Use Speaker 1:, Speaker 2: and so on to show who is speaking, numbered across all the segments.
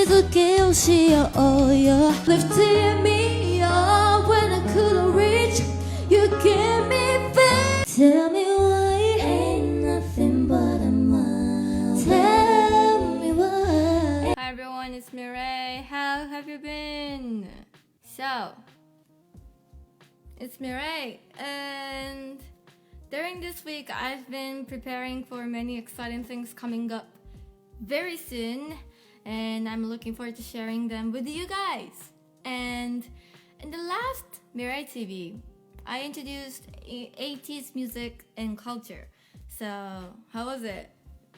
Speaker 1: づけをしようよ Lifting me up when I couldn't reach You gave me faith Tell me why ain't nothing but a mile Tell me why
Speaker 2: Hi everyone, it's MIREI. How have you been? So, it's MIREI, and during this week I've been preparing for many exciting things coming up very soon, and I'm looking forward to sharing them with you guys. And in the last MIREI TV, I introduced 80s music and culture. So, how was it?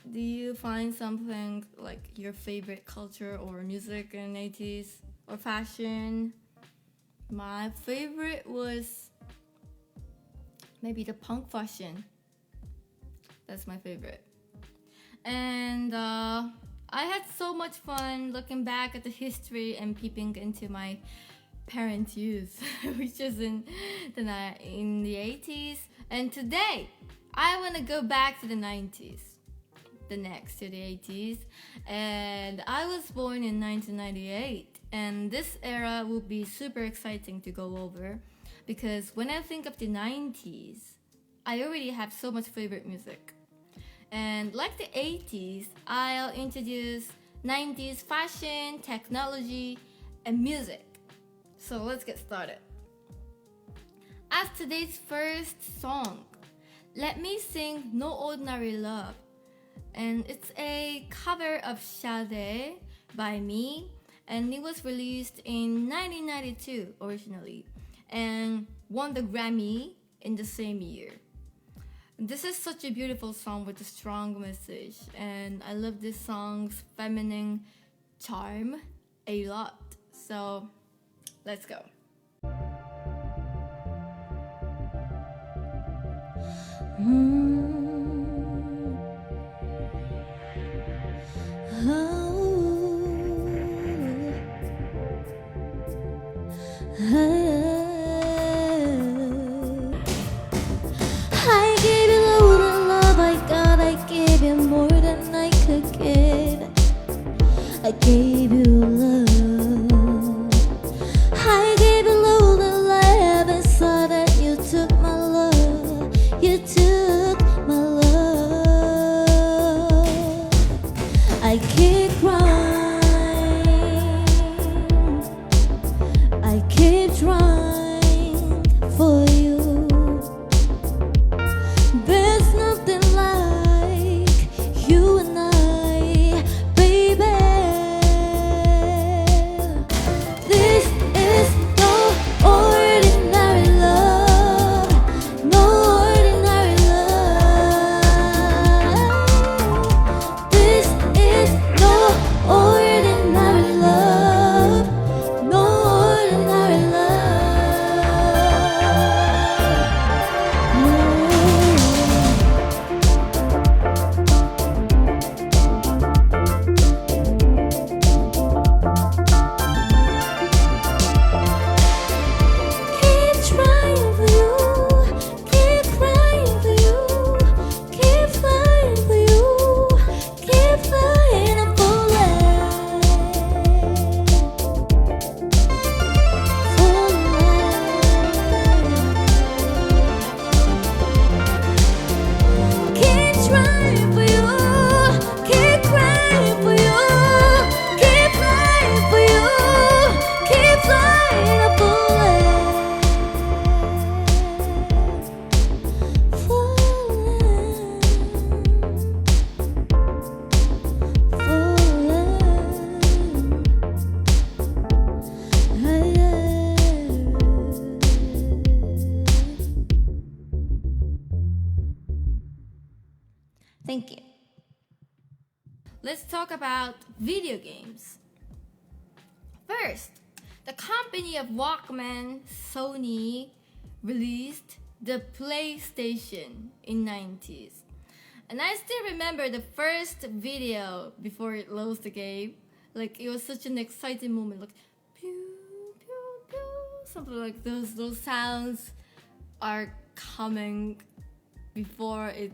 Speaker 2: Do you find something like your favorite culture or music in 80s or fashion? My favorite was maybe the punk fashion. That's my favorite. And I had so much fun looking back at the history and peeping into my parents' youth, which is in the 80s. And today, I want to go back to the 90s. The next to the 80s, and I was born in 1998, and this era will be super exciting to go over because when I think of the 90s, I already have so much favorite music. And like the 80s, I'll introduce 90s fashion, technology, and music. So let's get started. As today's first song, let me sing No Ordinary Love. And it's a cover of Sade by me, and it was released in 1992 originally and won the Grammy in the same year. This is such a beautiful song with a strong message, and I love this song's feminine charm a lot. So let's go.
Speaker 1: I gave you all the love I got I gave you more than I could get I gave you love I gave you all the love and saw that you took my love You took my love I keep crying I keep trying for you There's nothing like you and I, baby This is no ordinary love No ordinary love This is no ordinary love No ordinary love Keep trying for you, keep crying for you, keep flying for you, keep flying up Keep trying for you, keep crying for you, keep flying for you, keep flying up Thank you.
Speaker 2: Let's talk about video games. First, the company of Walkman, Sony, released the PlayStation in 90s. And I still remember the first video before it loads the game. Like, it was such an exciting moment. Like, pew, pew, pew, something like those sounds are coming before it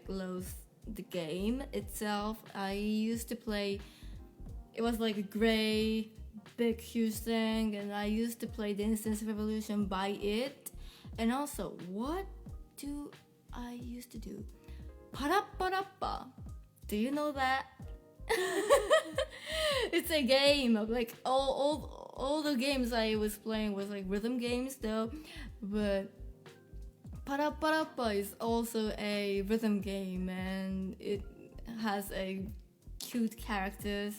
Speaker 2: loads the game itself. I used to play it was like a gray, big, huge thing, and I used to play Dance Dance Revolution by it. And also, what do I used to do? Parapparappa. Do you know that? It's a game of like all the games I was playing was like rhythm games though, but Parapparappa is also a rhythm game, and it has a cute characters.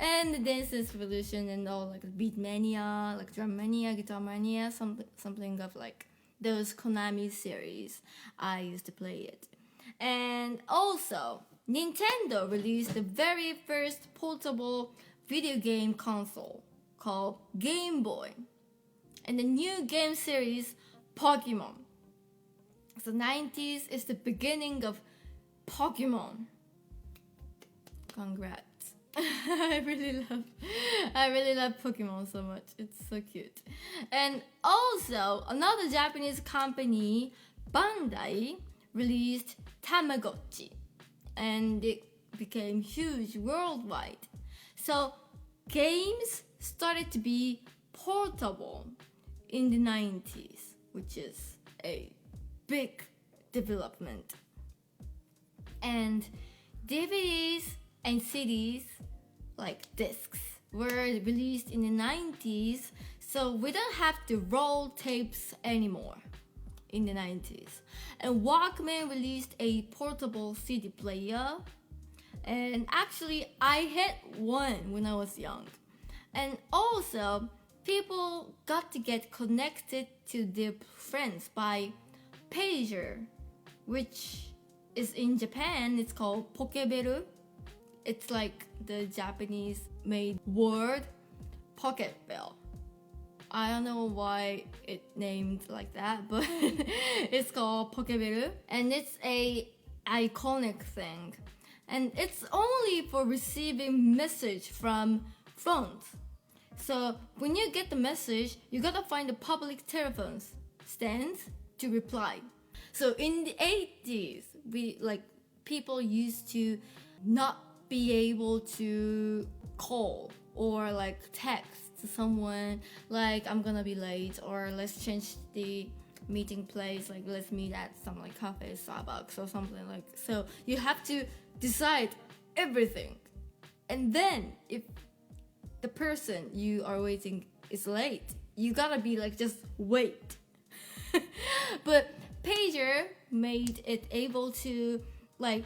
Speaker 2: And the Dance Dance Revolution and all like Beat Mania, like Drum Mania, Guitar Mania, something of like those Konami series. I used to play it. And also, Nintendo released the very first portable video game console called Game Boy. And the new game series, Pokemon. So 90s is the beginning of Pokemon. Congrats. I really love Pokemon so much. It's so cute. And also, another Japanese company, Bandai, released Tamagotchi, and it became huge worldwide. So games started to be portable in the 90s, which is a big development. And DVDs and CDs, like discs, were released in the 90s, so we don't have to roll tapes anymore in the 90s. And Walkman released a portable CD player, and actually I had one when I was young. And also, people got to get connected to their friends by pager, which is in Japan, it's called Pokebell. It's like the Japanese made word pocket bell. I don't know why it named like that, but it's called Pokebell, and it's a iconic thing. And it's only for receiving message from phones. So when you get the message, you gotta find the public telephone stands to reply. So in the 80s, people used to not be able to call or like text to someone like I'm gonna be late, or let's change the meeting place, like let's meet at some like cafe, Starbucks or something like. So you have to decide everything, and then if the person you are waiting is late, you gotta be like just wait. But pager made it able to like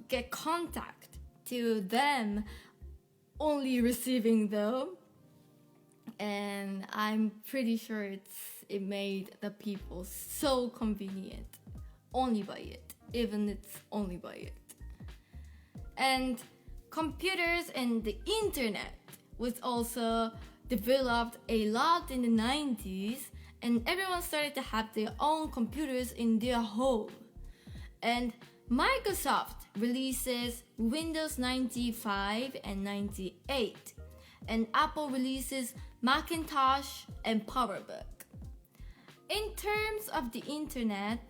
Speaker 2: get contact to them only receiving them, and I'm pretty sure it made the people so convenient only by it, even it's only by it. And computers and the internet was also developed a lot in the 90s, and everyone started to have their own computers in their home. And Microsoft releases Windows 95 and 98, and Apple releases Macintosh and PowerBook. In terms of the internet,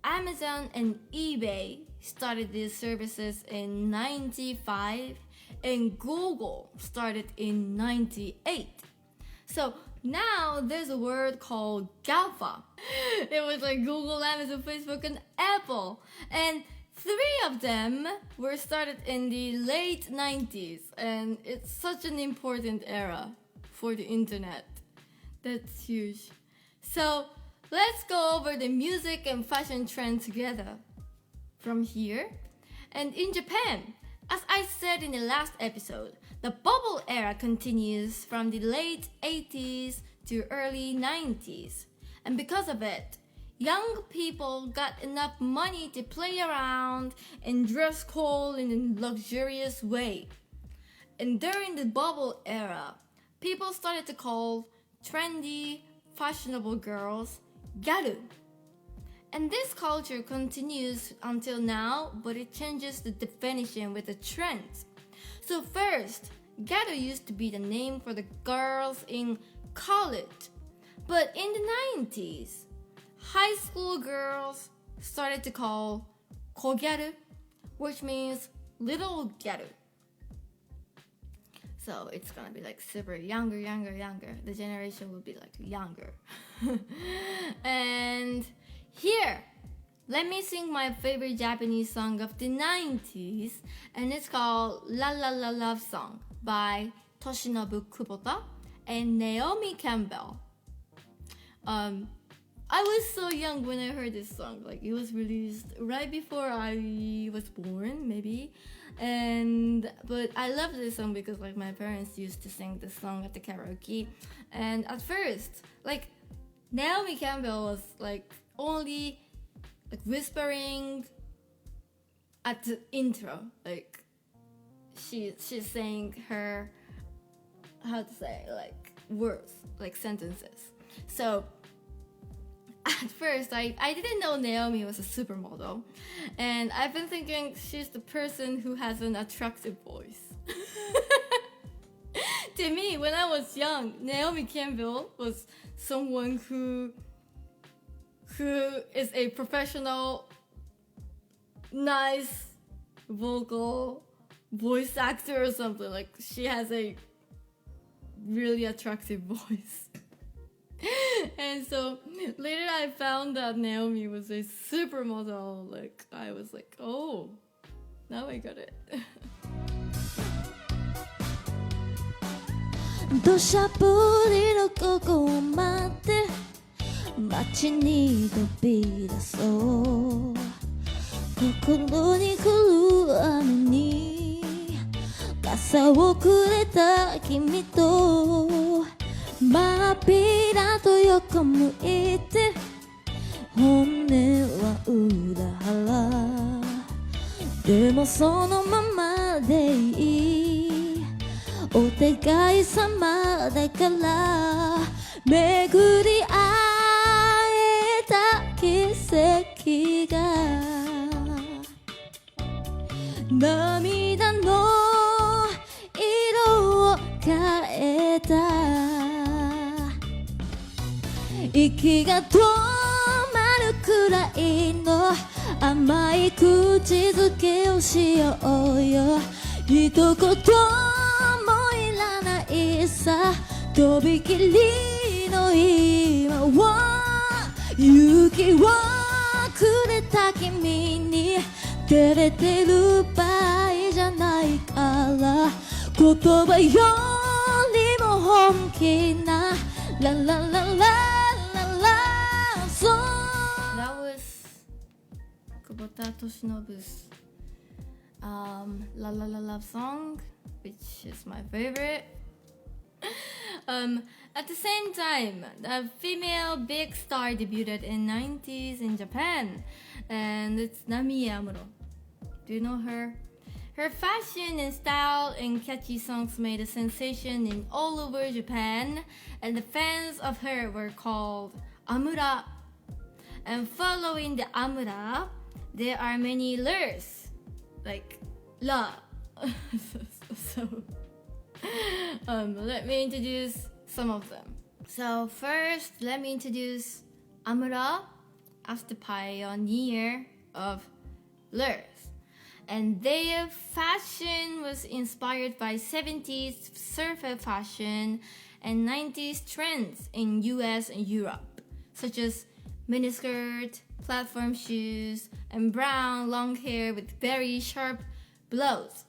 Speaker 2: Amazon and eBay started these services in 95, and Google started in 98. So now there's a word called GAFA. It was like Google, Amazon, Facebook, and Apple. And 3 of them were started in the late 90s. And it's such an important era for the internet. That's huge. So let's go over the music and fashion trends together from here. And in Japan, as I said in the last episode, the bubble era continues from the late 80s to early 90s. And because of it, young people got enough money to play around and dress cool in a luxurious way. And during the bubble era, people started to call trendy, fashionable girls gyaru. And this culture continues until now, but it changes the definition with the trends. So first, gyaru used to be the name for the girls in college. But in the 90s, high school girls started to call kogyaru, which means little gyaru. So it's gonna be like super younger. The generation will be like younger. And here, let me sing my favorite Japanese song of the 90s, and it's called La La La Love Song by Toshinobu Kubota and Naomi Campbell. I was so young when I heard this song. Like, it was released right before I was born, maybe. But I love this song because like my parents used to sing this song at the karaoke. And at first, like, Naomi Campbell was like only like whispering at the intro. Like, she's saying her, how to say, like words, like sentences. So at first, I didn't know Naomi was a supermodel, and I've been thinking she's the person who has an attractive voice. To me, when I was young, Naomi Campbell was someone who is a professional, nice, vocal voice actor or something. Like, she has a really attractive voice. And so later I found that Naomi was a supermodel. Like, I was like, oh, now I got it.
Speaker 1: 土砂降りの午後を待って街に飛び出そう心に来る雨に傘をくれた君とまっぴらと横向いて本音は裏腹でもそのままでいいお互い様だから巡り会えた奇跡が涙の色を変えた息が止まるくらいの甘い口づけをしようよ一言もいらないさとびきりの今は勇気をくれた君に照れてる場合じゃないから言葉よりも本気なララララララそう
Speaker 2: That was Kubota Toshinobu's La La La Love Song, which is my favorite. At the same time, a female big star debuted in 90s in Japan, and it's Nami Amuro. Do you know her? Her fashion and style and catchy songs made a sensation in all over Japan, and the fans of her were called Amuler. And following the Amuler, there are many lures, like la. Let me introduce some of them. So first, let me introduce Amuler as the pioneer of lures. And their fashion was inspired by 70s surfer fashion and 90s trends in US and Europe, such as miniskirt, platform shoes, and brown long hair with very sharp blows.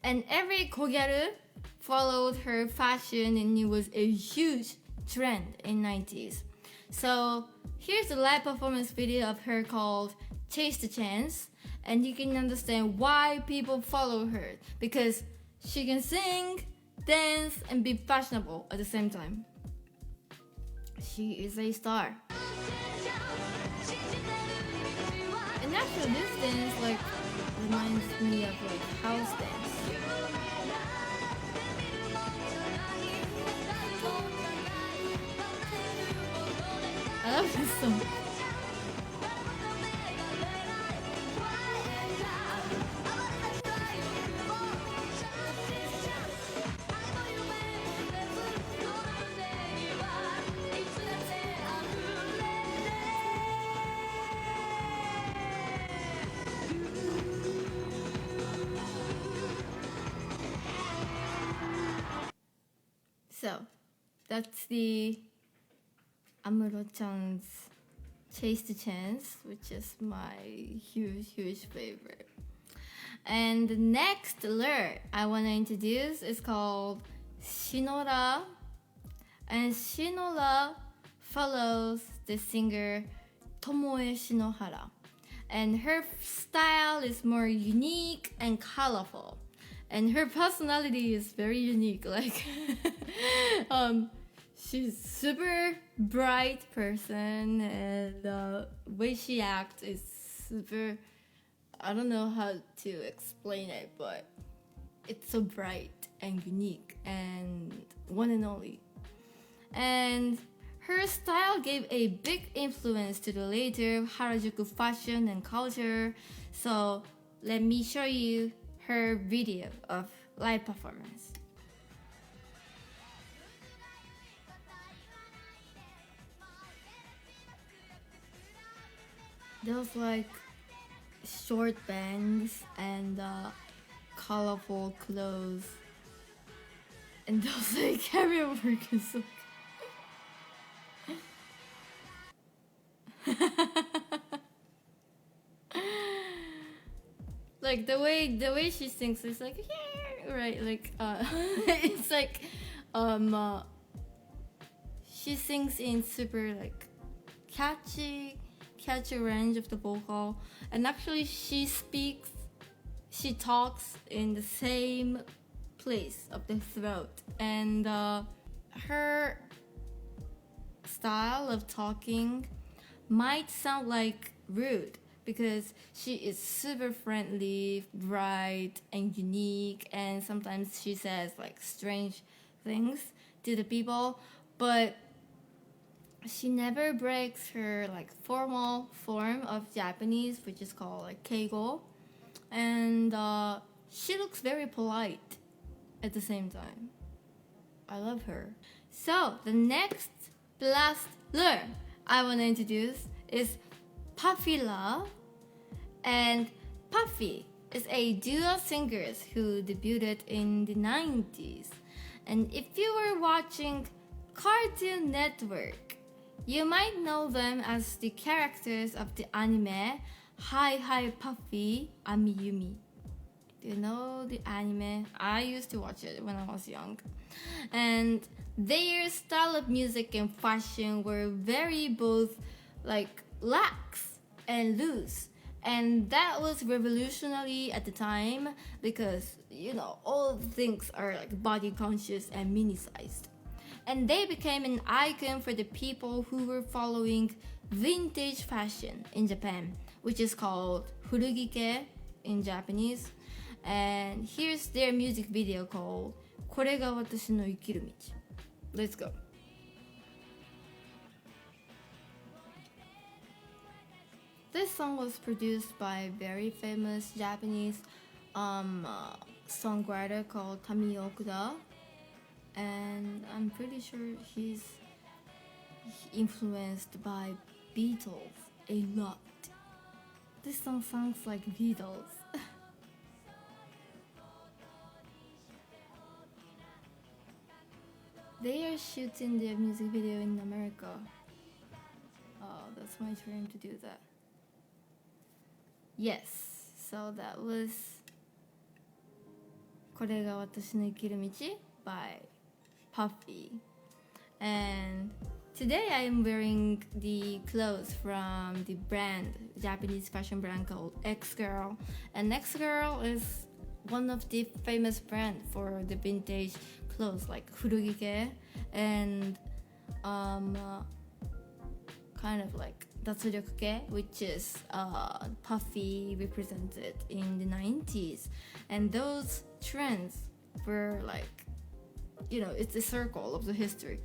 Speaker 2: And every kogyaru followed her fashion, and it was a huge trend in 90s. So here's a live performance video of her called Chase the Chance, and you can understand why people follow her, because she can sing, dance, and be fashionable at the same time. She is a star. And actually this dance like reminds me of like house dance. I love this song. So that's the Amuro-chan's Chase the Chance, which is my huge favorite. And the next lure I want to introduce is called Shinoler. And Shinoler follows the singer Tomoe Shinohara. And her style is more unique and colorful. And her personality is very unique. Like, she's super bright person, and the way she acts is super, I don't know how to explain it, but it's so bright and unique and one and only. And her style gave a big influence to the later Harajuku fashion and culture. So let me show you her video of live performance. Those like short bangs and colorful clothes, and those like camera work is so like the way she sings is like, yeah, right, like it's like she sings in super like catchy range of the vocal, and actually she talks in the same place of the throat, and her style of talking might sound like rude because she is super friendly, bright, and unique, and sometimes she says like strange things to the people, but she never breaks her like formal form of Japanese, which is called like keigo, and she looks very polite at the same time. I love her. So the last lure I want to introduce is Puffyler. And Puffy is a duo singers who debuted in the 90s. And if you were watching Cartoon Network, you might know them as the characters of the anime Hi Hi Puffy Amiyumi. Do you know the anime? I used to watch it when I was young. And their style of music and fashion were very both like lax and loose. And that was revolutionary at the time because, you know, all things are like body conscious and mini-sized. And they became an icon for the people who were following vintage fashion in Japan, which is called furugike in Japanese. And here's their music video called これが私の生きる道. Let's go. This song was produced by a very famous Japanese songwriter called Tami Okuda, and I'm pretty sure he's influenced by Beatles a lot. This song sounds like Beatles. They are shooting their music video in America. Oh, that's my turn to do that. Yes, so that was これが私の生きる道 by Puffy. And today I am wearing the clothes from the brand, Japanese fashion brand called X-Girl. And X-Girl is one of the famous brands for the vintage clothes like furugike and kind of like datsuryokuke, which is Puffy represented in the 90s. And those trends were like, you know, it's a circle of the history.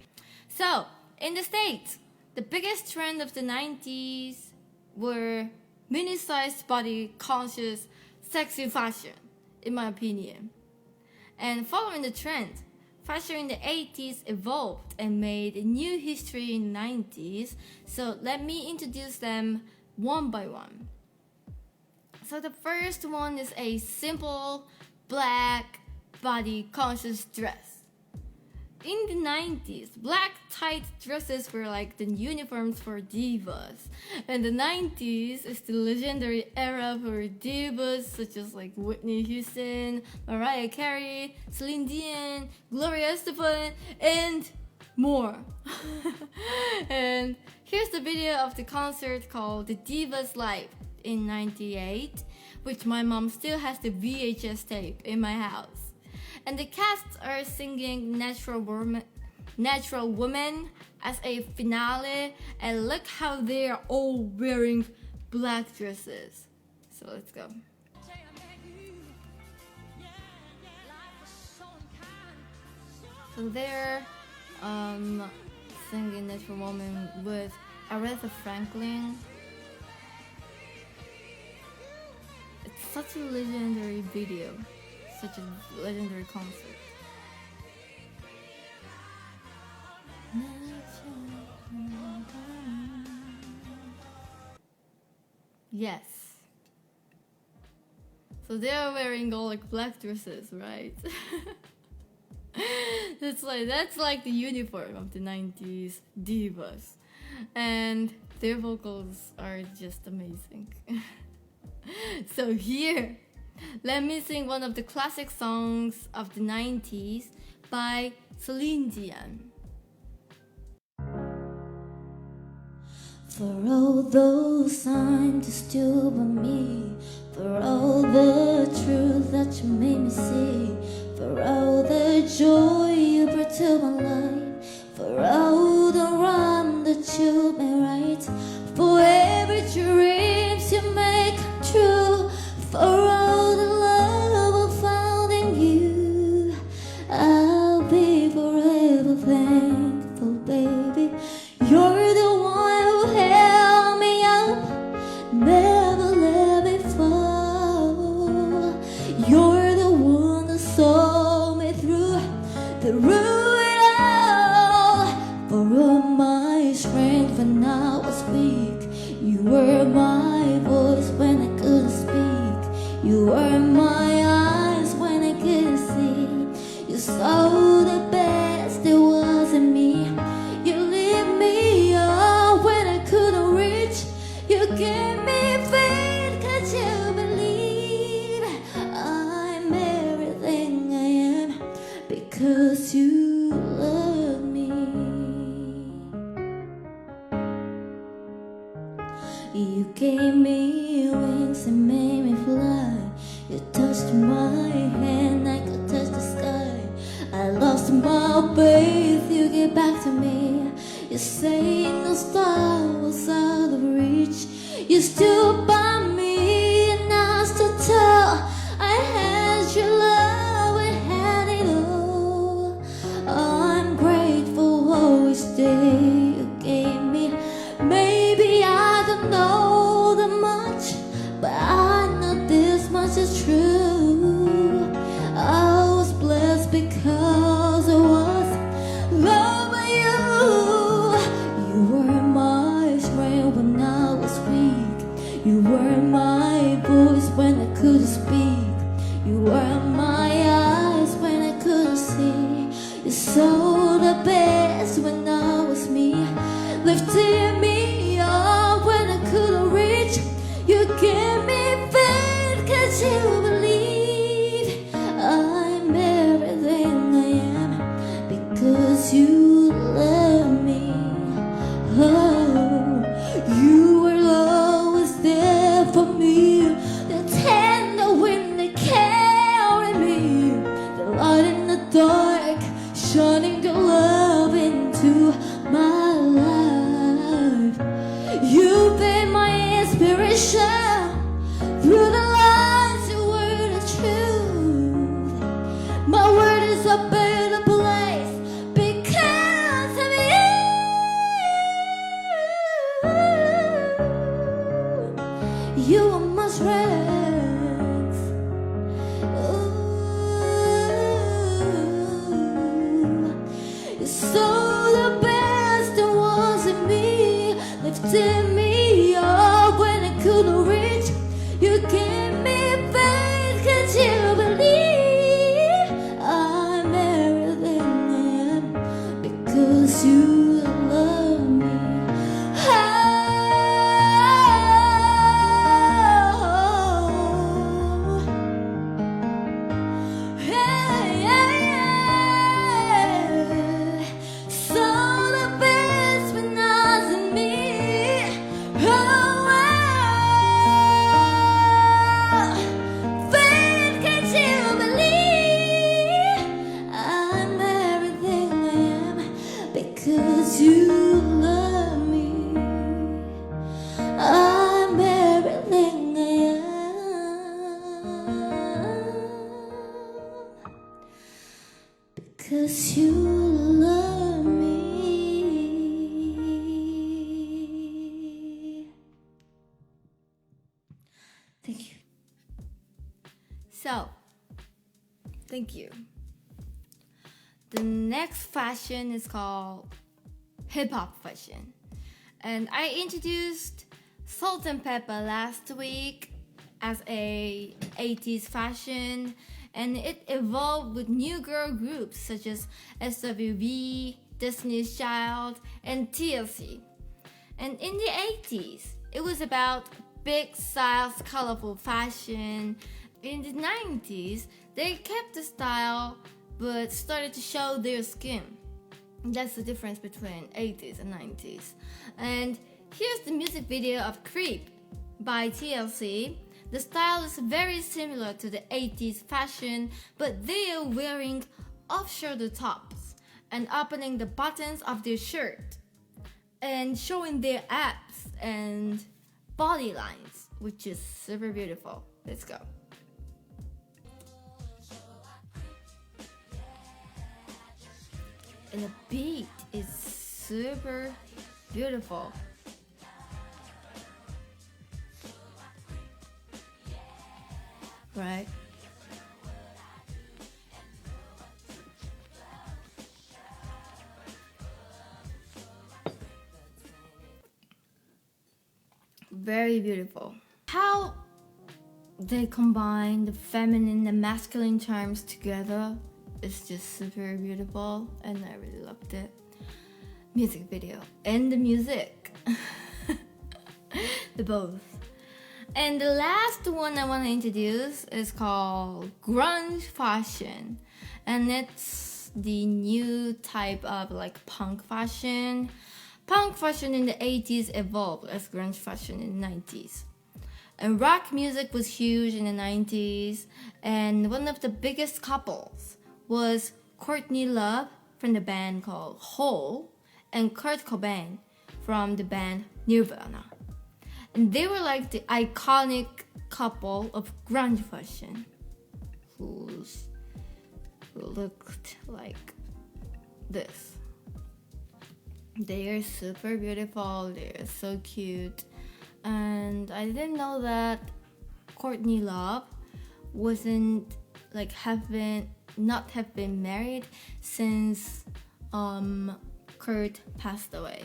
Speaker 2: So in the States, the biggest trend of the 90s were mini-sized body conscious sexy fashion, in my opinion. And following the trend, fashion in the 80s evolved and made a new history in the 90s. So let me introduce them one by one. So the first one is a simple black body conscious dress. in the 90s, black tight dresses were like the uniforms for divas. And the 90s is the legendary era for divas such as like Whitney Houston, Mariah Carey, Celine Dion, Gloria Estefan, and more. And here's the video of the concert called The Divas Live in 98, which my mom still has the VHS tape in my house. And the cast are singing Natural Woman as a finale, and look how they are all wearing black dresses. So let's go. So they're singing Natural Woman with Aretha Franklin. It's such a legendary video. Such a legendary concert. Yes. So they are wearing all like black dresses, right? that's like the uniform of the 90s divas. And their vocals are just amazing. So here, let me sing one of the classic songs of the 90s by Celine Dion.
Speaker 1: For all those times you stood by me, for all the truth that you made me see, for all the joy you brought to my life, for all the wrong that you made right, for every dreams you make come true, for all the love I found in you, I'll be forever thankful, baby. You're the one who held me up, never let me fall. You're the one that saw me through it all. For all my strength when I was weak, you were my voice when I couldn't speak. You were my eyes when I couldn't see. You saw the best there was in me. You lit me up when I couldn't reach. You gave me faith, could you believe? I'm everything I am because you love me. You gave me wings and made me fly. You touched my hand, I could touch the sky. I lost my faith, you gave back to me. You say no star was out of reach. You stood by me and I stood tall. I had your love, I had it all. I'm grateful for each day you gave me. Maybe I don't know that much, but I know this much is true. I was blessed because I was loved by you. You were my strength when I was weak. You were my voice when I couldn't speak. You were my eyes when I couldn't see. You saw the best when I was me, lifted me up when I couldn't reach. You gave me faith, could you believe? I'm everything I am because you love me. Oh, you were always there for me. The tender wind that carried me, the light in the dark, shining your love into my life. You've been my inspiration. Through the lies, your word is truth. My word is a better place because of you. You are my strength. Ooh. You saw the best there was in me, lifted me up when I couldn't reach. You gave me faith, could you believe? I'm everything I am because you love me. I'm everything I am because you love me. Thank you.
Speaker 2: So, thank you. The next fashion is called hip hop fashion. And I introduced Salt and Pepper last week as a 80s fashion, and it evolved with new girl groups such as SWV, Destiny's Child, and TLC. And in the 80s, it was about big styles, colorful fashion. In the 90s, they kept the style but started to show their skin. That's the difference between 80s and 90s. And here's the music video of Creep by TLC. The style is very similar to the 80s fashion, but they are wearing off-shoulder tops and opening the buttons of their shirt and showing their abs and body lines, which is super beautiful. Let's go. And the beat is super beautiful. Right? Very beautiful. How they combine the feminine and masculine charms together is just super beautiful, and I really loved it. Music video and the music. The both. And the last one I want to introduce is called grunge fashion, and it's the new type of like punk fashion. Punk fashion in the 80s evolved as grunge fashion in the 90s. And rock music was huge in the 90s, and one of the biggest couples was Courtney Love from the band called Hole and Kurt Cobain from the band Nirvana. And they were like the iconic couple of grunge fashion who looked like this. They are super beautiful, they are so cute. And I didn't know that Courtney Love wasn't like not have been married since Kurt passed away.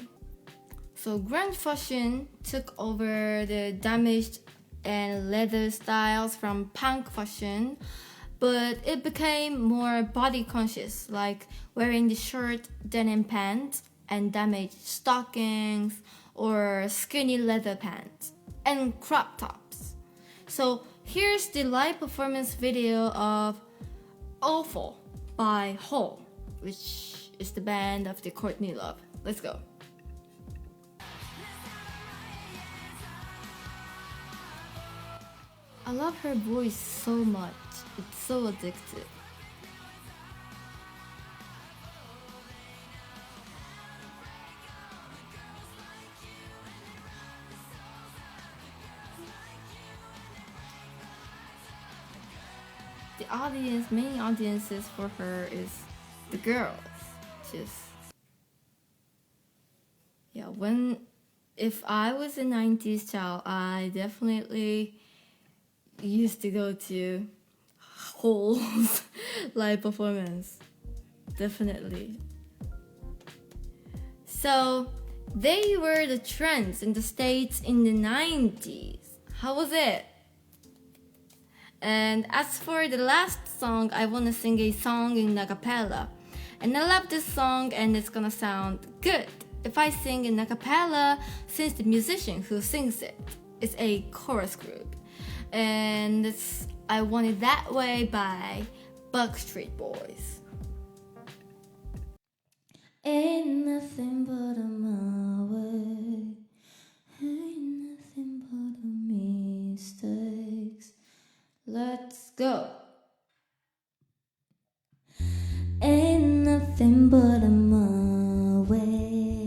Speaker 2: So grunge fashion took over the damaged and leather styles from punk fashion, but it became more body conscious, like wearing the short denim pants and damaged stockings or skinny leather pants and crop tops. So here's the live performance video of Awful by Hole, which is the band of the Courtney Love. Let's go. I love her voice so much. It's so addictive. The audience, main audiences for her is the girls. If I was a 90s child, I definitely used to go to Hole's live performance. Definitely. So they were the trends in the States in the 90s. How was it? And as for the last song, I want to sing a song in a cappella. And I love this song, and it's gonna sound good if I sing in a cappella, since the musician who sings it is a chorus group. And it's I Want It That Way by Backstreet Boys.
Speaker 1: Ain't nothing but a my way. Ain't nothing but a mistakes. Let's go. Ain't nothing but a my way.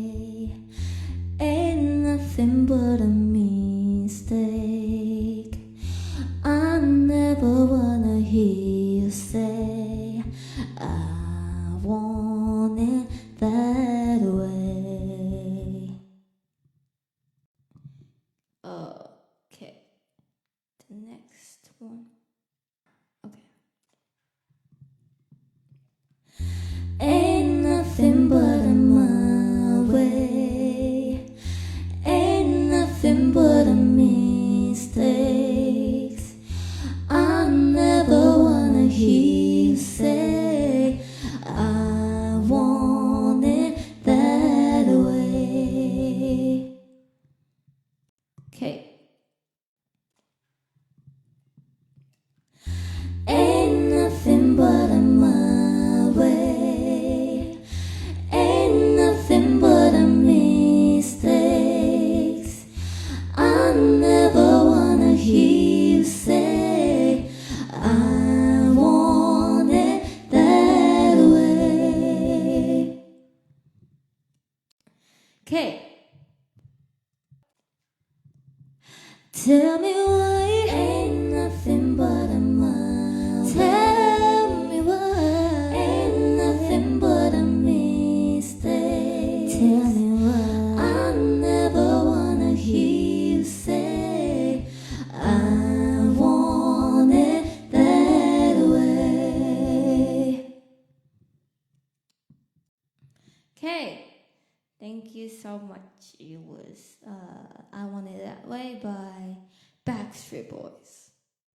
Speaker 1: Okay. Tell me why ain't nothing but a mile. Tell me why ain't nothing but a mistake. Tell me why I never wanna hear you say I want it that way. Okay. Thank you so much. It was I Want It That Way by Backstreet Boys.